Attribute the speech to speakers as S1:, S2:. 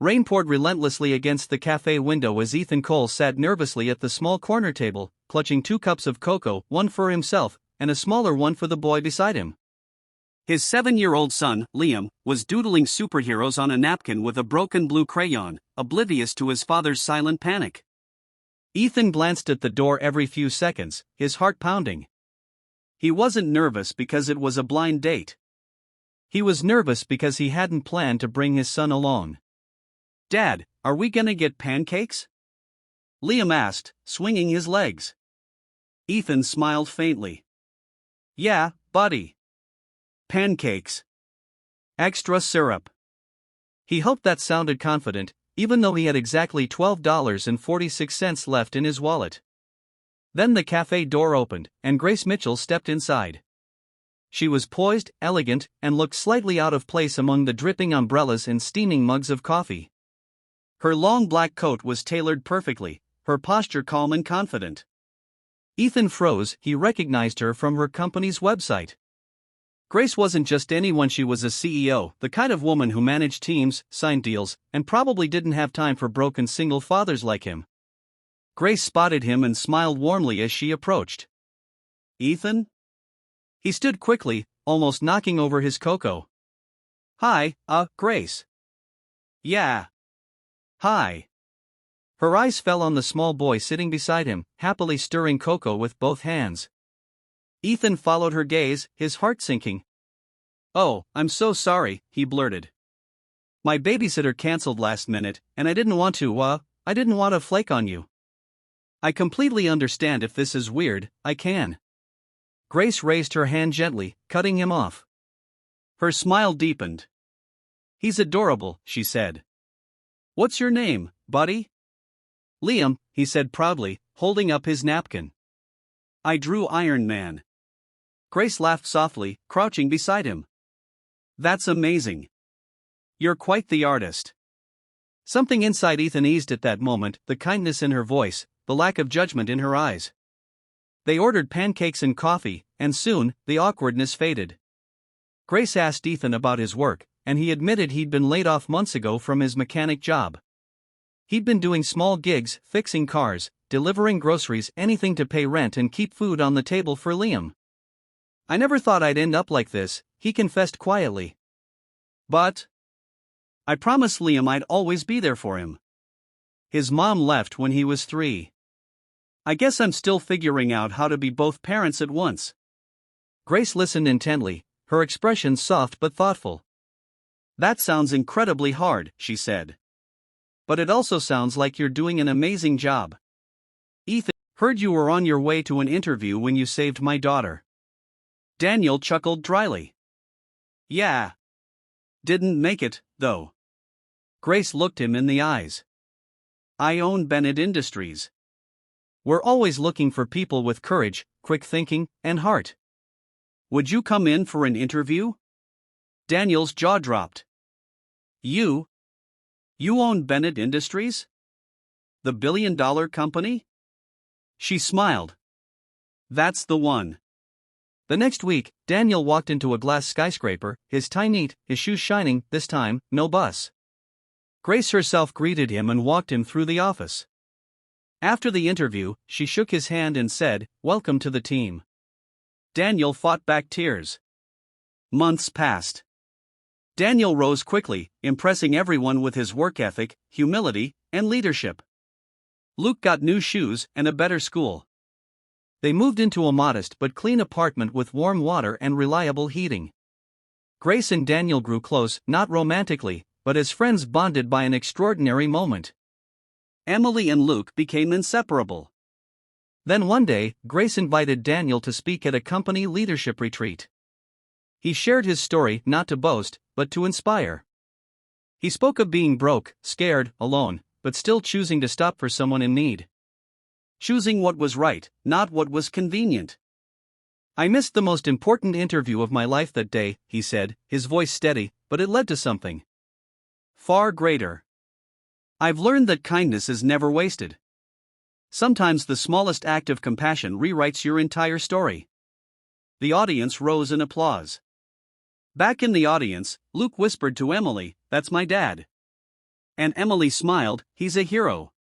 S1: Rain poured relentlessly against the cafe window as Ethan Cole sat nervously at the small corner table, clutching 2 cups of cocoa, one for himself, and a smaller one for the boy beside him. His 7-year-old son, Liam, was doodling superheroes on a napkin with a broken blue crayon, oblivious to his father's silent panic. Ethan glanced at the door every few seconds, his heart pounding. He wasn't nervous because it was a blind date. He was nervous because he hadn't planned to bring his son along. "Dad, are we gonna get pancakes?" Liam asked, swinging his legs. Ethan smiled faintly. "Yeah, buddy. Pancakes. Extra syrup." He hoped that sounded confident, even though he had exactly $12.46 left in his wallet. Then the cafe door opened, and Grace Mitchell stepped inside. She was poised, elegant, and looked slightly out of place among the dripping umbrellas and steaming mugs of coffee. Her long black coat was tailored perfectly, her posture calm and confident. Ethan froze. He recognized her from her company's website. Grace wasn't just anyone, she was a CEO, the kind of woman who managed teams, signed deals, and probably didn't have time for broken single fathers like him. Grace spotted him and smiled warmly as she approached. "Ethan?" He stood quickly, almost knocking over his cocoa. "Hi, Grace." "Yeah. Hi." Her eyes fell on the small boy sitting beside him, happily stirring cocoa with both hands. Ethan followed her gaze, his heart sinking. "Oh, I'm so sorry," he blurted. "My babysitter canceled last minute, and I didn't want to flake on you." "I completely understand if this is weird, I can." Grace raised her hand gently, cutting him off. Her smile deepened. "He's adorable," she said. "What's your name, buddy?" "Liam," he said proudly, holding up his napkin. "I drew Iron Man." Grace laughed softly, crouching beside him. "That's amazing. You're quite the artist." Something inside Ethan eased at that moment, the kindness in her voice, the lack of judgment in her eyes. They ordered pancakes and coffee, and soon, the awkwardness faded. Grace asked Ethan about his work, and he admitted he'd been laid off months ago from his mechanic job. He'd been doing small gigs, fixing cars, delivering groceries, anything to pay rent and keep food on the table for Liam. "I never thought I'd end up like this," he confessed quietly. "But I promised Liam I'd always be there for him. His mom left when he was 3. I guess I'm still figuring out how to be both parents at once." Grace listened intently, her expression soft but thoughtful. "That sounds incredibly hard," she said. "But it also sounds like you're doing an amazing job." "Ethan, heard you were on your way to an interview when you saved my daughter." Daniel chuckled dryly. "Yeah. Didn't make it, though." Grace looked him in the eyes. "I own Bennett Industries. We're always looking for people with courage, quick thinking, and heart. Would you come in for an interview?" Daniel's jaw dropped. You own Bennett Industries? The billion-dollar company?" She smiled. "That's the one." The next week, Daniel walked into a glass skyscraper, his tie neat, his shoes shining. This time, no bus. Grace herself greeted him and walked him through the office. After the interview, she shook his hand and said, "Welcome to the team." Daniel fought back tears. Months passed. Daniel rose quickly, impressing everyone with his work ethic, humility, and leadership. Luke got new shoes and a better school. They moved into a modest but clean apartment with warm water and reliable heating. Grace and Daniel grew close, not romantically, but as friends bonded by an extraordinary moment. Emily and Luke became inseparable. Then one day, Grace invited Daniel to speak at a company leadership retreat. He shared his story, not to boast, but to inspire. He spoke of being broke, scared, alone, but still choosing to stop for someone in need. Choosing what was right, not what was convenient. "I missed the most important interview of my life that day," he said, his voice steady, but it led to something far greater. "I've learned that kindness is never wasted. Sometimes the smallest act of compassion rewrites your entire story." The audience rose in applause. Back in the audience, Luke whispered to Emily, "That's my dad." And Emily smiled, he's a hero.